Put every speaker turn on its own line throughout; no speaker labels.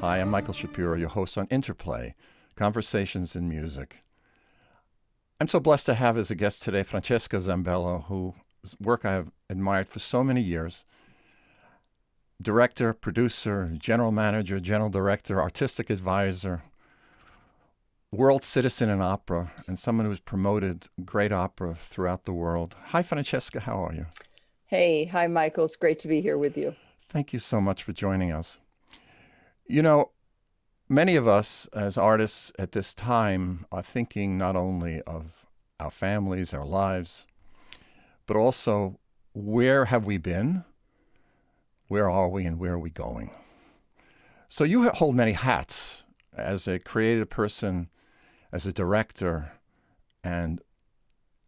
Hi, I'm Michael Shapiro, your host on Interplay, Conversations in Music. I'm so blessed to have as a guest today Francesca Zambello, whose work I have admired for so many years. Director, producer, general manager, general director, artistic advisor, world citizen in opera, and someone who's promoted great opera throughout the world. Hi, Francesca, how are you?
Hey, hi, Michael. It's great to be here with you.
Thank you so much for joining us. You know, many of us as artists at this time are thinking not only of our families, our lives, but also where have we been, where are we, and where are we going? So you hold many hats as a creative person, as a director, and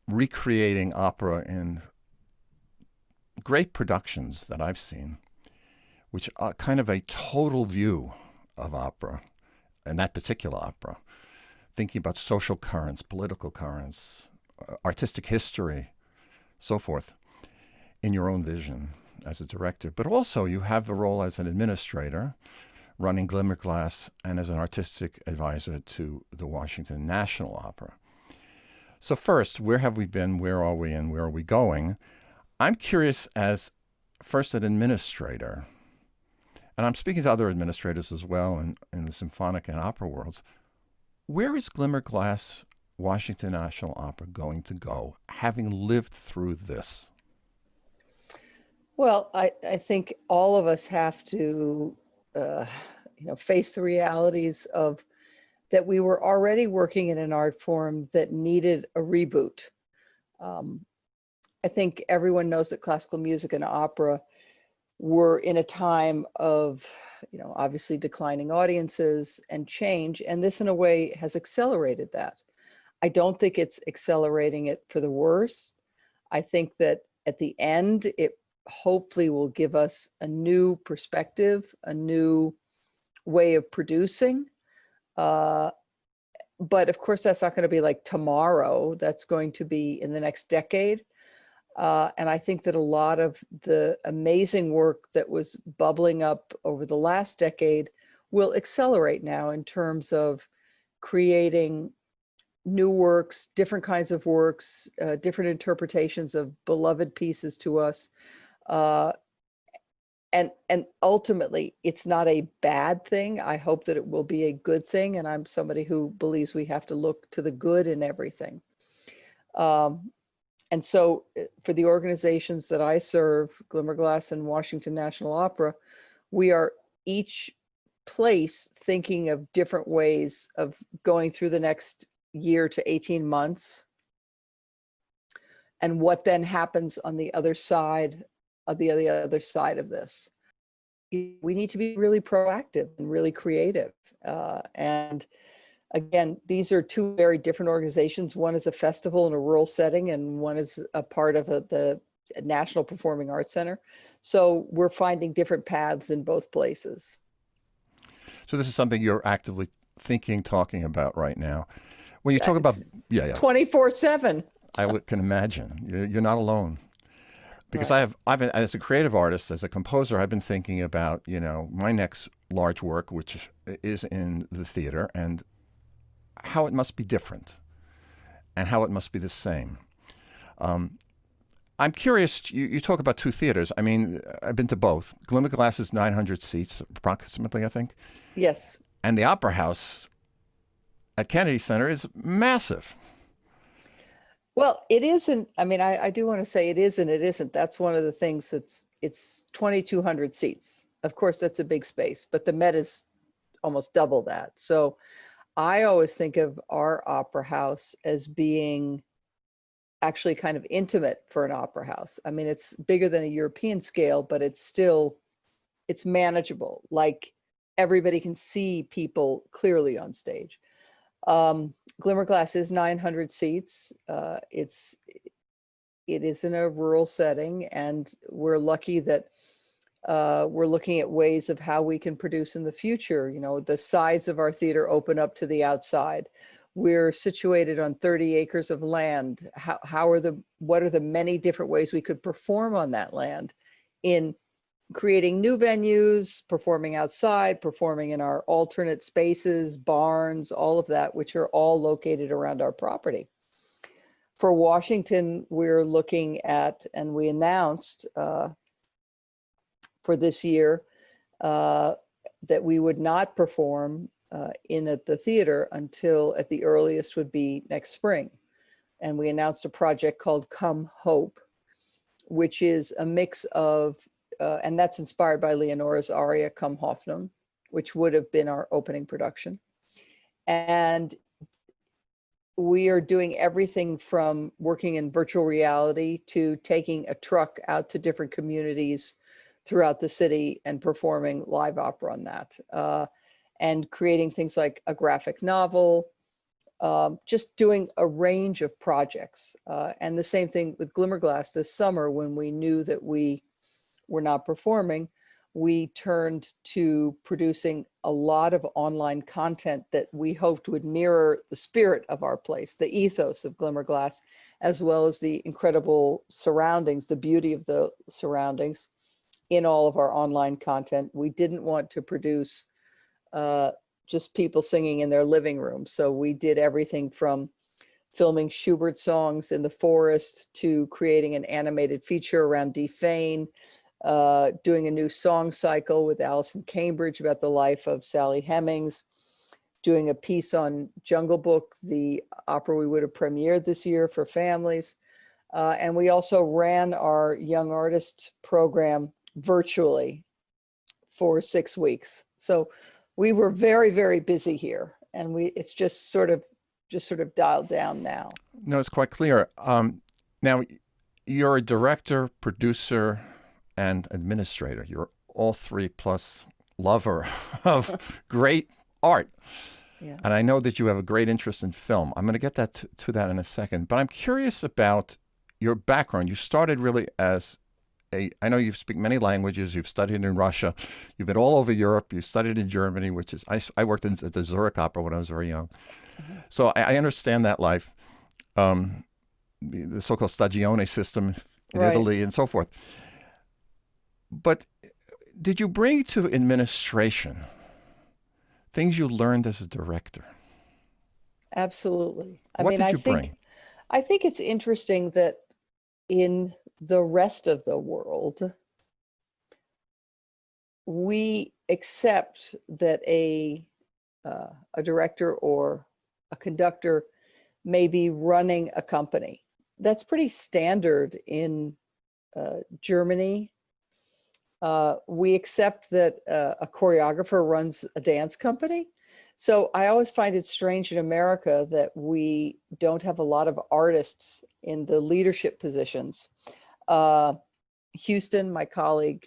recreating opera in great productions that I've seen, which are kind of a total view of opera, and that particular opera, thinking about social currents, political currents, artistic history, so forth, in your own vision as a director. But also you have the role as an administrator, running Glimmerglass, and as an artistic advisor to the Washington National Opera. So first, where have we been, where are we, and where are we going? I'm curious as first an administrator, and I'm speaking to other administrators as well in the symphonic and opera worlds. Where is Glimmerglass Washington National Opera going to go, having lived through this?
Well, I think all of us have to, uh, face the realities of that we were already working in an art form that needed a reboot. Um, I think everyone knows that classical music and opera were in a time of, obviously declining audiences and change, and this in a way has accelerated that. I don't think it's accelerating it for the worse. I think that at the end, it hopefully will give us a new perspective, a new way of producing. Uh, but of course, that's not going to be like tomorrow. That's going to be in the next decade. And I think that a lot of the amazing work that was bubbling up over the last decade will accelerate now in terms of creating new works, different kinds of works, different interpretations of beloved pieces to us. Uh, and ultimately, it's not a bad thing. I hope that it will be a good thing. And I'm somebody who believes we have to look to the good in everything. Um, and so for the organizations that I serve, Glimmerglass and Washington National Opera, we are each place thinking of different ways of going through the next year to 18 months and what then happens on the other side of the other side of this. We need to be really proactive and really creative. And again, these are two very different organizations. One is a festival in a rural setting, and one is a part of the National Performing Arts Center. So we're finding different paths in both places.
So this is something you're actively thinking, talking about right now. When you talk about,
It's
yeah, yeah,
24/7.
can imagine. You're not alone. Because
Right.
I've been, as a creative artist, as a composer, I've been thinking about, my next large work, which is in the theater, and how it must be different and how it must be the same. Um, I'm curious, you talk about two theaters. I mean, I've been to both. Glimmerglass is 900 seats, approximately, I think.
Yes.
And the Opera House at Kennedy Center is massive.
Well, it isn't. I mean, I do want to say it is and it isn't. That's one of the things it's 2,200 seats. Of course, that's a big space, but the Met is almost double that. So I always think of our opera house as being actually kind of intimate for an opera house. I mean, it's bigger than a European scale, but it's manageable. Like everybody can see people clearly on stage. Um, Glimmerglass is 900 seats. It is in a rural setting, and we're lucky that we're looking at ways of how we can produce in the future. The sides of our theater open up to the outside. We're situated on 30 acres of land. What are the many different ways we could perform on that land in creating new venues, performing outside, performing in our alternate spaces, barns, all of that, which are all located around our property. For Washington, we're looking at, and we announced for this year that we would not perform in at the theater until at the earliest would be next spring. And we announced a project called Come Hope, which is a mix of, and that's inspired by Leonora's aria, Come Hoffnung, which would have been our opening production. And we are doing everything from working in virtual reality to taking a truck out to different communities throughout the city and performing live opera on that, and creating things like a graphic novel, just doing a range of projects. And the same thing with Glimmerglass this summer, when we knew that we were not performing, we turned to producing a lot of online content that we hoped would mirror the spirit of our place, the ethos of Glimmerglass, as well as the incredible surroundings, the beauty of the surroundings in all of our online content. We didn't want to produce just people singing in their living room. So we did everything from filming Schubert songs in the forest to creating an animated feature around Defane, doing a new song cycle with Alison Cambridge about the life of Sally Hemings, doing a piece on Jungle Book, the opera we would have premiered this year for families. And we also ran our young artist program virtually for 6 weeks. So we were very, very busy here, and it's just sort of dialed down now.
No, it's quite clear. Now, you're a director, producer, and administrator. You're all three plus lover of great art.
Yeah.
And I know that you have a great interest in film. I'm going to get to that in a second. But I'm curious about your background. You started really as I know you speak many languages. You've studied in Russia. You've been all over Europe. You studied in Germany, which is, I worked at the Zurich Opera when I was very young. Mm-hmm. So I understand that life, the so-called stagione system in Italy and so forth. But did you bring to administration things you learned as a director?
Absolutely.
What did you bring?
I think it's interesting that in the rest of the world, we accept that a director or a conductor may be running a company. That's pretty standard in Germany. We accept that a choreographer runs a dance company. So I always find it strange in America that we don't have a lot of artists in the leadership positions. Houston, my colleague,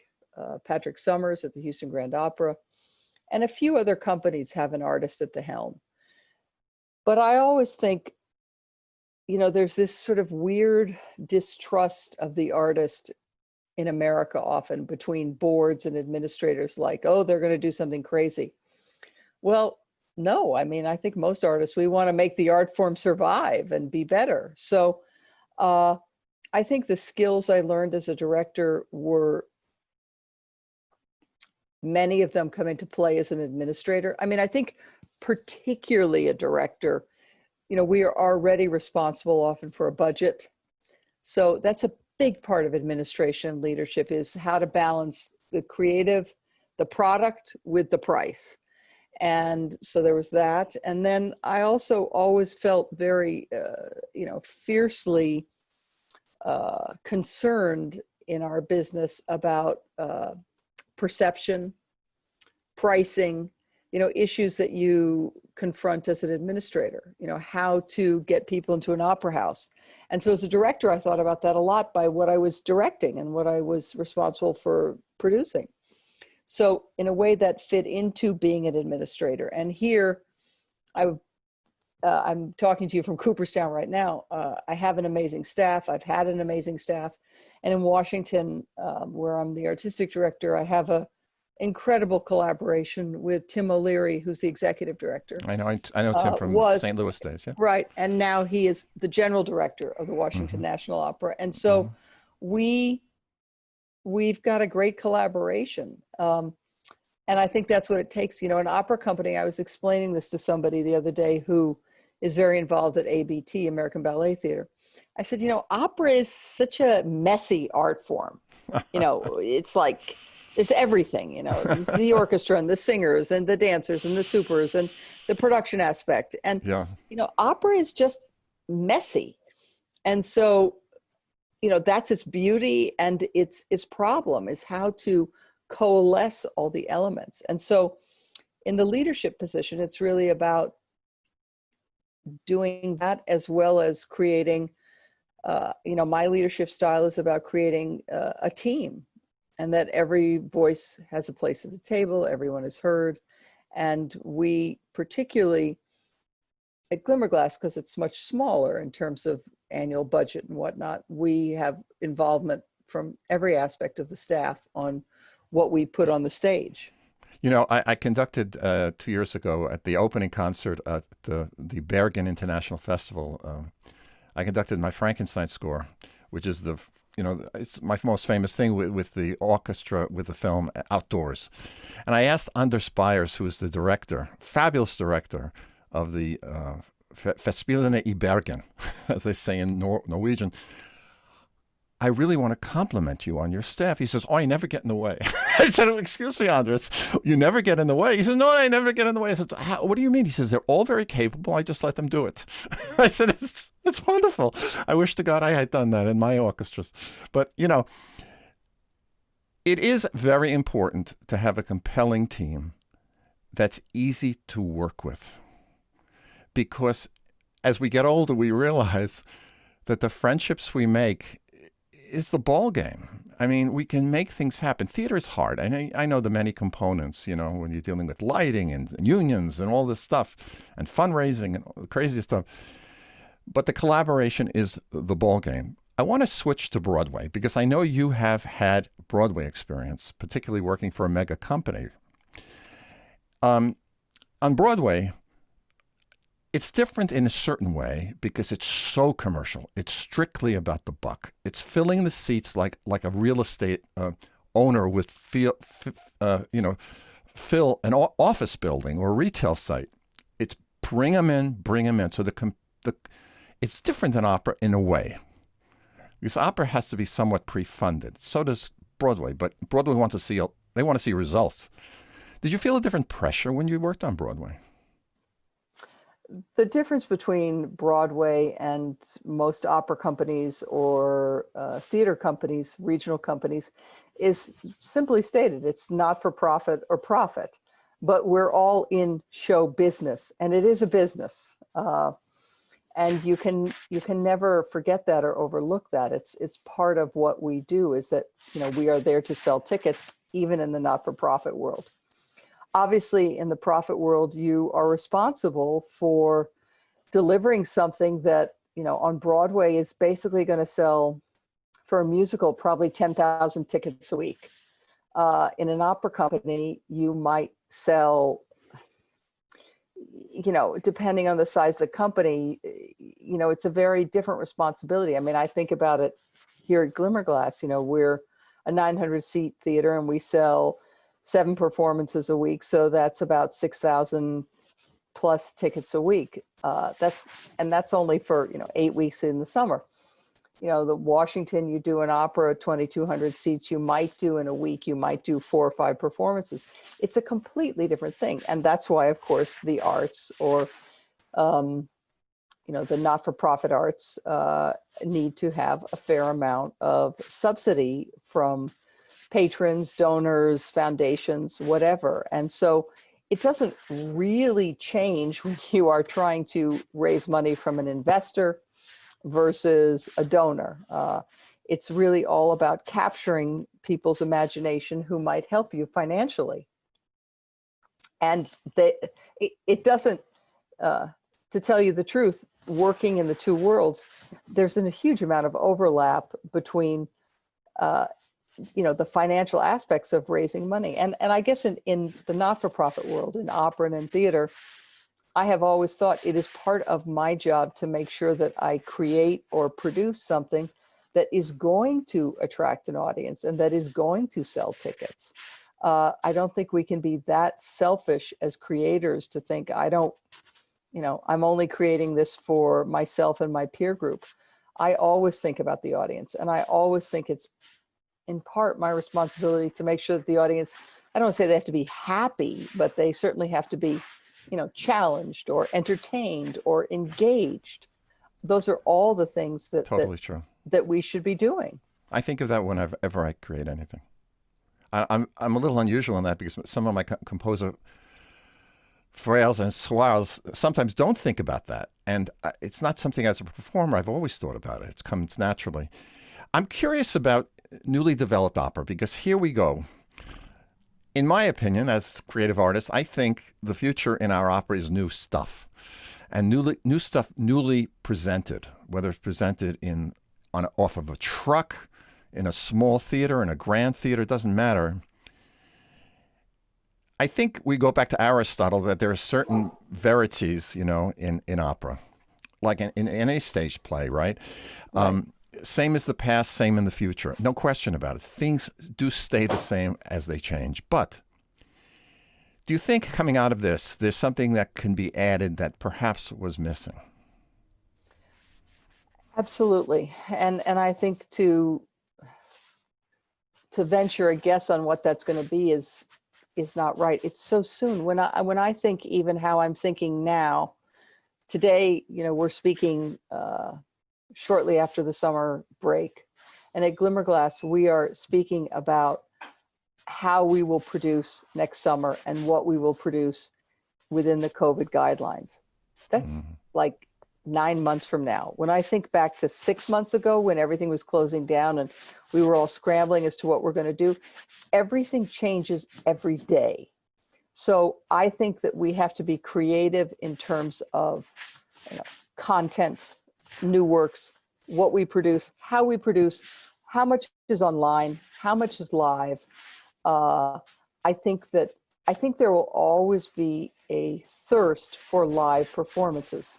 Patrick Summers at the Houston Grand Opera, and a few other companies have an artist at the helm. But I always think, there's this sort of weird distrust of the artist in America often between boards and administrators, like, oh, they're going to do something crazy. Well, no, I think most artists, we want to make the art form survive and be better. So I think the skills I learned as a director were, many of them come into play as an administrator. I think particularly a director, we are already responsible often for a budget. So that's a big part of administration leadership, is how to balance the creative, the product with the price. And so there was that. And then I also always felt very, fiercely concerned in our business about perception, pricing, issues that you confront as an administrator, how to get people into an opera house. And so as a director, I thought about that a lot by what I was directing and what I was responsible for producing. So in a way that fit into being an administrator. And here, I'm talking to you from Cooperstown right now. I have an amazing staff. I've had an amazing staff. And in Washington, where I'm the artistic director, I have a incredible collaboration with Tim O'Leary, who's the executive director.
I know Tim from St. Louis days. Yeah.
Right. And now he is the general director of the Washington National Opera. And so we we've got a great collaboration. And I think that's what it takes. You know, an opera company, I was explaining this to somebody the other day who is very involved at ABT, American Ballet Theater. I said, you know, opera is such a messy art form. You know, it's like there's everything, you know, the orchestra and the singers and the dancers and the supers and the production aspect. And,
Yeah.
you know, opera is just messy. And so, you know, that's its beauty, and its problem is how to coalesce all the elements. And so in the leadership position, it's really about doing that, as well as creating, you know, my leadership style is about creating a team, and that every voice has a place at the table, everyone is heard. And we, particularly at Glimmerglass, because it's much smaller in terms of annual budget and whatnot, we have involvement from every aspect of the staff on what we put on the stage.
You know, I conducted 2 years ago at the opening concert at the Bergen International Festival. I conducted my Frankenstein score, which is the, you know, it's my most famous thing with the orchestra, with the film Outdoors. And I asked Anders Byers, who is the director, fabulous director of the Festspillene I Bergen, as they say in Norwegian, I really want to compliment you on your staff. He says, oh, I never get in the way. I said, excuse me, Andres, you never get in the way? He said, no, I never get in the way. I said, what do you mean? He says, they're all very capable. I just let them do it. I said, it's wonderful. I wish to God I had done that in my orchestras. But, you know, it is very important to have a compelling team that's easy to work with. Because as we get older, we realize that the friendships we make is the ball game. I mean, we can make things happen. Theater is hard. I know the many components, you know, when you're dealing with lighting and unions and all this stuff and fundraising and all the crazy stuff. But the collaboration is the ball game. I want to switch to Broadway because I know you have had Broadway experience, particularly working for a mega company. On Broadway, it's different in a certain way because it's so commercial. It's strictly about the buck. It's filling the seats like a real estate owner would fill an office building or retail site. It's bring them in. So it's different than opera in a way, because opera has to be somewhat pre-funded. So does Broadway, but Broadway wants to see results. Did you feel a different pressure when you worked on Broadway?
The difference between Broadway and most opera companies or theater companies, regional companies, is simply stated. It's not for profit or profit, but we're all in show business, and it is a business. And you can never forget that or overlook that. It's part of what we do, is that, you know, we are there to sell tickets, even in the not-for-profit world. Obviously, in the profit world, you are responsible for delivering something that, you know, on Broadway is basically going to sell, for a musical, probably 10,000 tickets a week. In an opera company, you might sell, you know, depending on the size of the company, you know, it's a very different responsibility. I mean, I think about it here at Glimmerglass, you know, we're a 900-seat theater and we sell 7 performances a week. So that's about 6,000 plus tickets a week. That's only for, you know, 8 weeks in the summer. You know, the Washington, you do an opera, 2,200 seats, you might do in a week, you might do 4 or 5 performances. It's a completely different thing. And that's why, of course, the arts or, you know, the not-for-profit arts need to have a fair amount of subsidy from patrons, donors, foundations, whatever. And so it doesn't really change when you are trying to raise money from an investor versus a donor. It's really all about capturing people's imagination who might help you financially. And it doesn't, to tell you the truth, working in the two worlds, there's a huge amount of overlap between you know, the financial aspects of raising money. And I guess in the not-for-profit world, in opera and in theater, I have always thought it is part of my job to make sure that I create or produce something that is going to attract an audience and that is going to sell tickets. I don't think we can be that selfish as creators to think, I'm only creating this for myself and my peer group. I always think about the audience, and I always think it's in part my responsibility to make sure that the audience, I don't want to say they have to be happy, but they certainly have to be, challenged or entertained or engaged. Those are all the things
Totally true.
that we should be doing.
I think of that whenever I create anything. I'm a little unusual in that because some of my composer frères and soirs sometimes don't think about that. And it's not something as a performer I've always thought about it. It comes naturally. I'm curious about newly developed opera because here we go. In my opinion, as creative artists, I think the future in our opera is new stuff. And new stuff newly presented, whether it's presented off of a truck, in a small theater, in a grand theater, it doesn't matter. I think we go back to Aristotle that there are certain verities, in opera, like in any stage play, right?
Right.
Same as the past, same in the future. No question about it. Things do stay the same as they change. But do you think coming out of this, there's something that can be added that perhaps was missing?
Absolutely. And I think to venture a guess on what that's going to be is not right. It's so soon. When I think even how I'm thinking now, today, we're speaking shortly after the summer break. And at Glimmerglass, we are speaking about how we will produce next summer and what we will produce within the COVID guidelines. That's like 9 months from now. When I think back to 6 months ago when everything was closing down and we were all scrambling as to what we're going to do, everything changes every day. So I think that we have to be creative in terms of content, new works, what we produce, how much is online, how much is live. I think there will always be a thirst for live performances.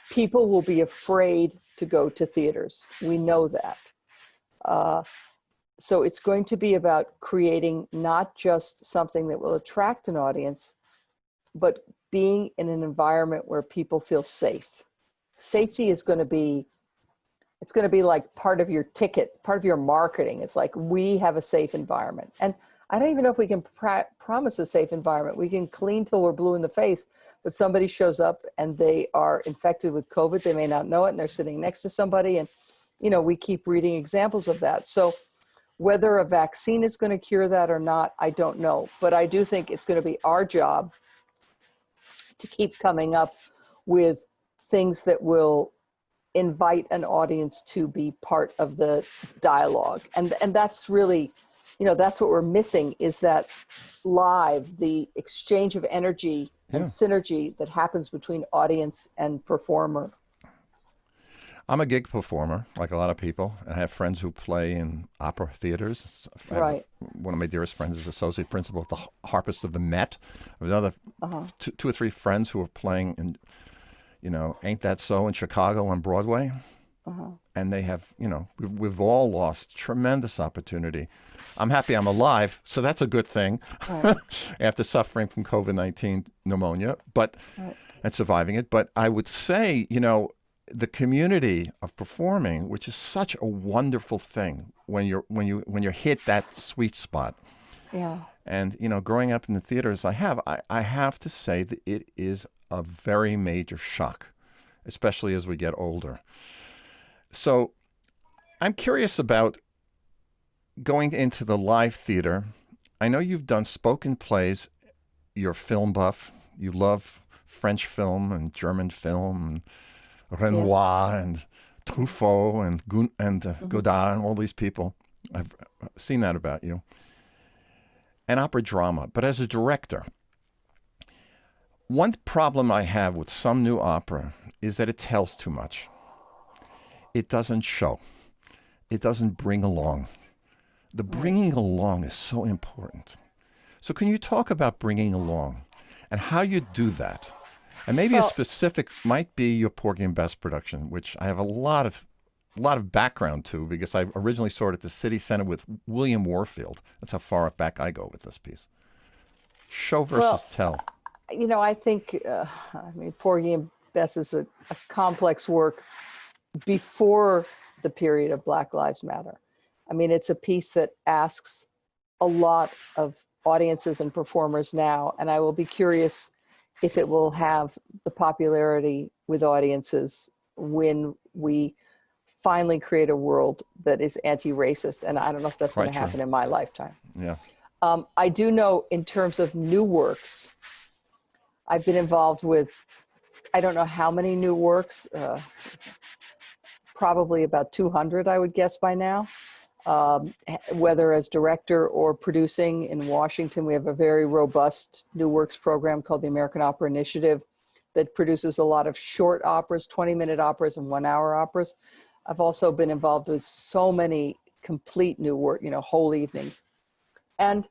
People will be afraid to go to theaters. We know that. So it's going to be about creating not just something that will attract an audience, but being in an environment where people feel safe. Safety is going to be, it's going to be like part of your ticket, part of your marketing. It's like, we have a safe environment. And I don't even know if we can promise a safe environment. We can clean till we're blue in the face, but somebody shows up and they are infected with COVID. They may not know it, and they're sitting next to somebody. And, we keep reading examples of that. So whether a vaccine is going to cure that or not, I don't know. But I do think it's going to be our job to keep coming up with things that will invite an audience to be part of the dialogue. And that's really, that's what we're missing, is that live, the exchange of energy and synergy that happens between audience and performer.
I'm a gig performer, like a lot of people. I have friends who play in opera theaters.
Right.
One of my dearest friends is associate principal at the Harpist of the Met. I have another two or three friends who are playing in, Ain't That So in Chicago on Broadway. And they have, we've all lost tremendous opportunity. I'm happy I'm alive, so that's a good thing.
Right.
After suffering from COVID-19 pneumonia, and surviving it. But I would say, the community of performing, which is such a wonderful thing when you hit that sweet spot.
Yeah.
And growing up in the theaters I have to say that it is a very major shock, especially as we get older. So I'm curious about going into the live theater. I know you've done spoken plays. You're a film buff. You love French film and German film and Renoir and Truffaut and Godard and all these people. I've seen that about you. And opera drama. But as a director, one problem I have with some new opera is that it tells too much. It doesn't show. It doesn't bring along. The bringing along is so important. So can you talk about bringing along and how you do that? And maybe a specific might be your Porgy and Bess production, which I have a lot of a lot of background to, because I originally saw it at the City Center with William Warfield. That's how far back I go with this piece. Show versus
Well,
tell.
I think, Porgy and Bess is a complex work before the period of Black Lives Matter. I mean, it's a piece that asks a lot of audiences and performers now, and I will be curious if it will have the popularity with audiences when we finally create a world that is anti-racist. And I don't know if that's going
Quite
to happen
true.
in my lifetime.
Yeah.
I do know in terms of new works, I've been involved with, I don't know how many new works, probably about 200, I would guess by now. Whether as director or producing in Washington, we have a very robust new works program called the American Opera Initiative that produces a lot of short operas, 20-minute operas and 1-hour operas. I've also been involved with so many complete new work, whole evenings. And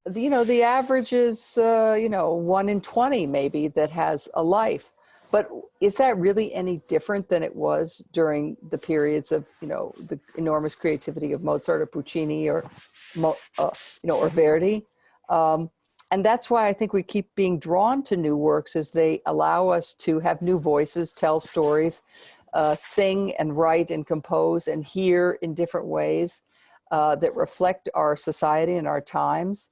the average is 1 in 20 maybe that has a life. But is that really any different than it was during the periods of the enormous creativity of Mozart or Puccini or or Verdi? And that's why I think we keep being drawn to new works, is they allow us to have new voices, tell stories, sing and write and compose and hear in different ways that reflect our society and our times.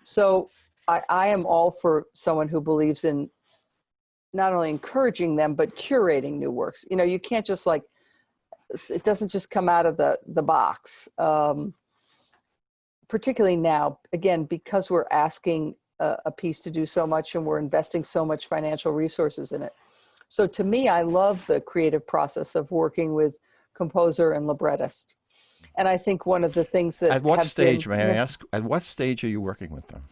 So I am all for someone who believes in not only encouraging them, but curating new works. You can't just it doesn't just come out of the box. Particularly now, again, because we're asking a piece to do so much and we're investing so much financial resources in it. So to me, I love the creative process of working with composer and librettist. And I think one of the things that
At what stage, may I ask, at what stage are you working with them?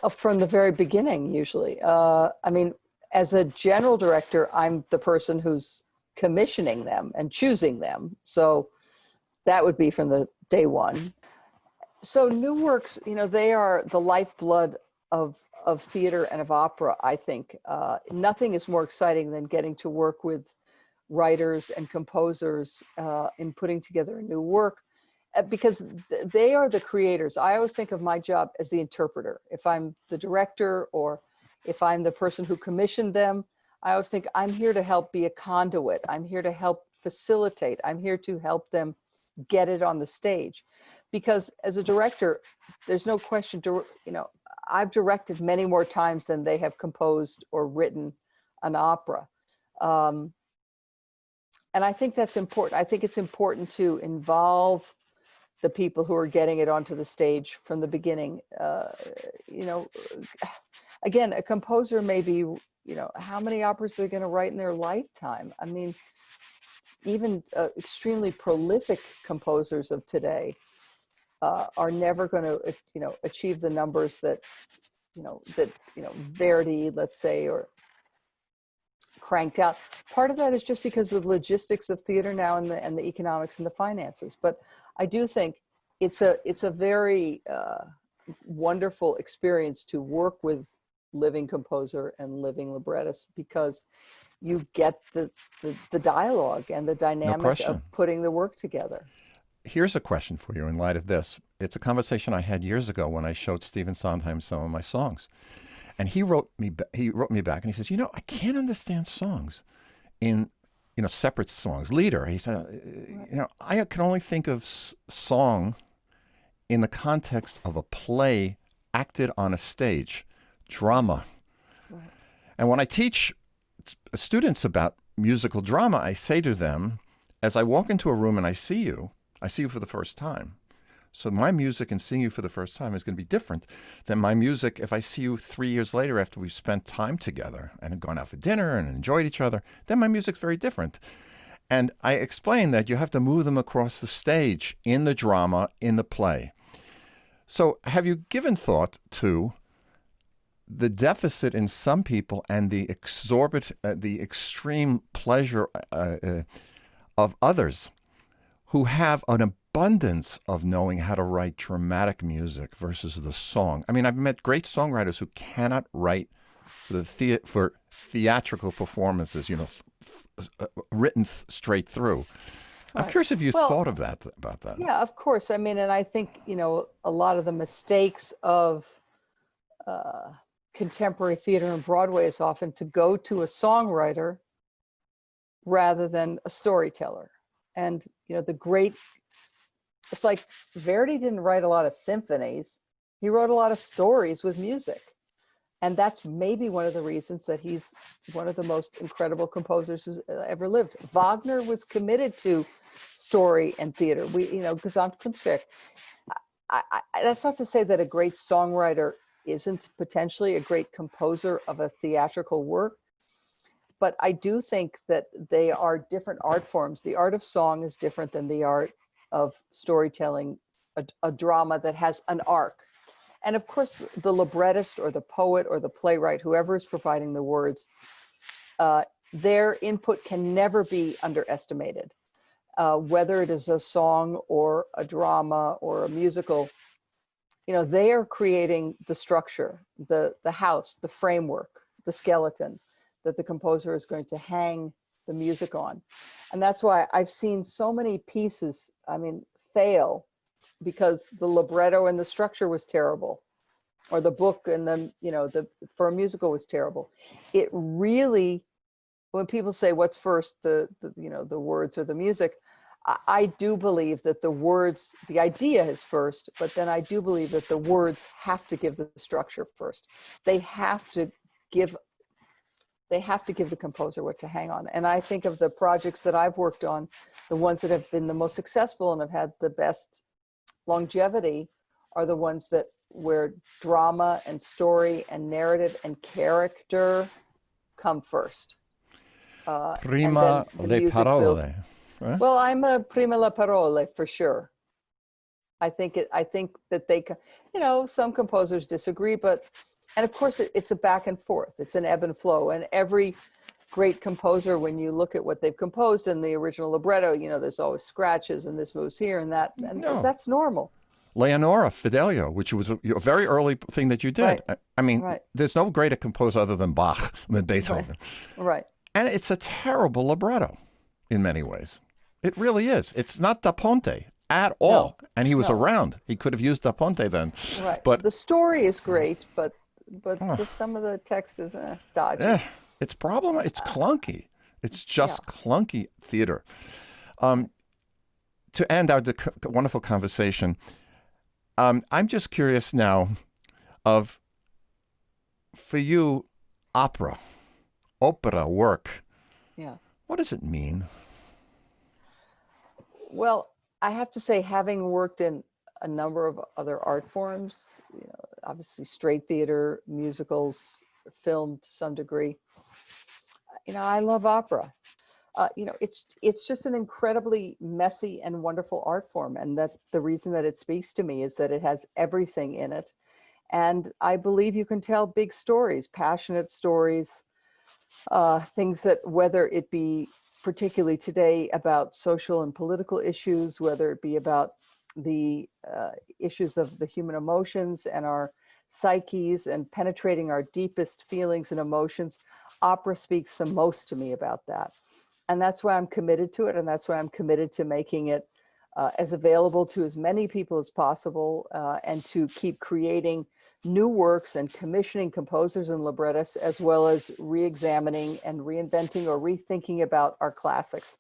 From the very beginning, usually. As a general director, I'm the person who's commissioning them and choosing them. So that would be from the day one. So new works, they are the lifeblood of theater and of opera, I think. Nothing is more exciting than getting to work with writers and composers in putting together a new work, because they are the creators. I always think of my job as the interpreter. If I'm the director or if I'm the person who commissioned them, I always think I'm here to help be a conduit. I'm here to help facilitate. I'm here to help them get it on the stage. Because as a director, there's no question, I've directed many more times than they have composed or written an opera. And I think that's important. I think it's important to involve the people who are getting it onto the stage from the beginning. Again, a composer may be, how many operas are they going to write in their lifetime? I mean, even extremely prolific composers of today are never going to, achieve the numbers that Verdi, let's say, or cranked out. Part of that is just because of the logistics of theater now and the economics and the finances. But I do think it's a very wonderful experience to work with living composer and living librettist, because you get the dialogue and the dynamic of putting the work together.
Here's a question for you in light of this. It's a conversation I had years ago when I showed Stephen Sondheim some of my songs. And he wrote me back and he says, I can't understand songs in, separate songs. Lieder. He said, I can only think of song in the context of a play acted on a stage, drama. Right. And when I teach students about musical drama, I say to them, as I walk into a room and I see you for the first time. So my music and seeing you for the first time is going to be different than my music if I see you 3 years later after we've spent time together and have gone out for dinner and enjoyed each other. Then my music's very different. And I explain that you have to move them across the stage in the drama, in the play. So have you given thought to the deficit in some people and the extreme pleasure of others who have an abundance of knowing how to write dramatic music versus the song? I mean, I've met great songwriters who cannot write for theatrical performances, written straight through. I'm
Right.
curious if you
Well,
thought of that about that.
yeah, of course. I mean, and I think, a lot of the mistakes of contemporary theater and Broadway is often to go to a songwriter rather than a storyteller. And, the great, it's like Verdi didn't write a lot of symphonies. He wrote a lot of stories with music. And that's maybe one of the reasons that he's one of the most incredible composers who's ever lived. Wagner was committed to story and theater. Gesamtkunstwerk. That's not to say that a great songwriter isn't potentially a great composer of a theatrical work, but I do think that they are different art forms. The art of song is different than the art of storytelling, a drama that has an arc. And of course, the librettist or the poet or the playwright, whoever is providing the words, their input can never be underestimated. Whether it is a song or a drama or a musical, they are creating the structure, the house, the framework, the skeleton that the composer is going to hang the music on. And that's why I've seen so many pieces, fail because the libretto and the structure was terrible, or the book and for a musical was terrible. It really, when people say what's first, the words or the music, I do believe that the words, the idea is first, but then I do believe that the words have to give the structure first. They have to give the composer what to hang on. And I think of the projects that I've worked on, the ones that have been the most successful and have had the best longevity are the ones where drama and story and narrative and character come first.
Prima le parole.
Well, I'm a prima le parole for sure. I think that they, some composers disagree, and of course it's a back and forth. It's an ebb and flow. And every great composer, when you look at what they've composed in the original libretto, there's always scratches and this moves here and that, and that's normal.
Leonora Fidelio, which was a very early thing that you did.
Right.
There's no greater composer other than Bach, than Beethoven.
Right.
And it's a terrible libretto in many ways. It really is. It's not Da Ponte at all.
No,
and he was around. He could have used Da Ponte then.
Right.
But
the story is great, but some of the text is dodgy.
It's clunky. It's just clunky theater. To end our wonderful conversation, I'm just curious now for you, opera work.
Yeah.
What does it mean?
Well, I have to say, having worked in a number of other art forms, obviously straight theater, musicals, film to some degree, I love opera. It's just an incredibly messy and wonderful art form. And that the reason that it speaks to me is that it has everything in it. And I believe you can tell big stories, passionate stories, things that, whether it be particularly today about social and political issues, whether it be about the issues of the human emotions and our psyches and penetrating our deepest feelings and emotions, opera speaks the most to me about that. And that's why I'm committed to it. And that's why I'm committed to making it as available to as many people as possible, and to keep creating new works and commissioning composers and librettists, as well as re-examining and reinventing or rethinking about our classics.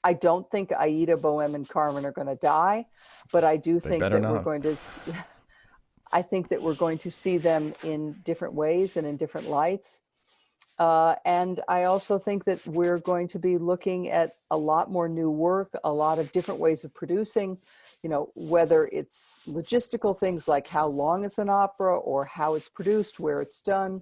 I don't think Aida, Bohème, and Carmen are going to die, but I do think that we're going to. I think that we're going to see them in different ways and in different lights. And I also think that we're going to be looking at a lot more new work, a lot of different ways of producing, whether it's logistical things like how long is an opera or how it's produced, where it's done.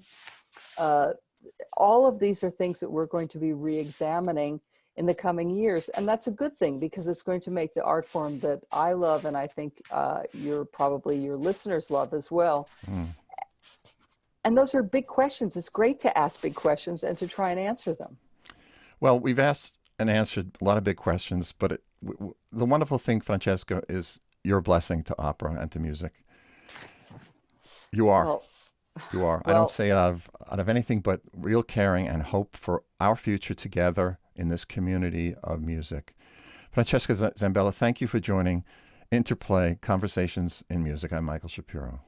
All of these are things that we're going to be re-examining in the coming years. And that's a good thing, because it's going to make the art form that I love, and I think your listeners love as well. And those are big questions. It's great to ask big questions and to try and answer them.
Well, we've asked and answered a lot of big questions, but the wonderful thing, Francesca, is your blessing to opera and to music. You are.
Well,
I don't say it out of anything but real caring and hope for our future together in this community of music. Francesca Zambello, thank you for joining Interplay Conversations in Music. I'm Michael Shapiro.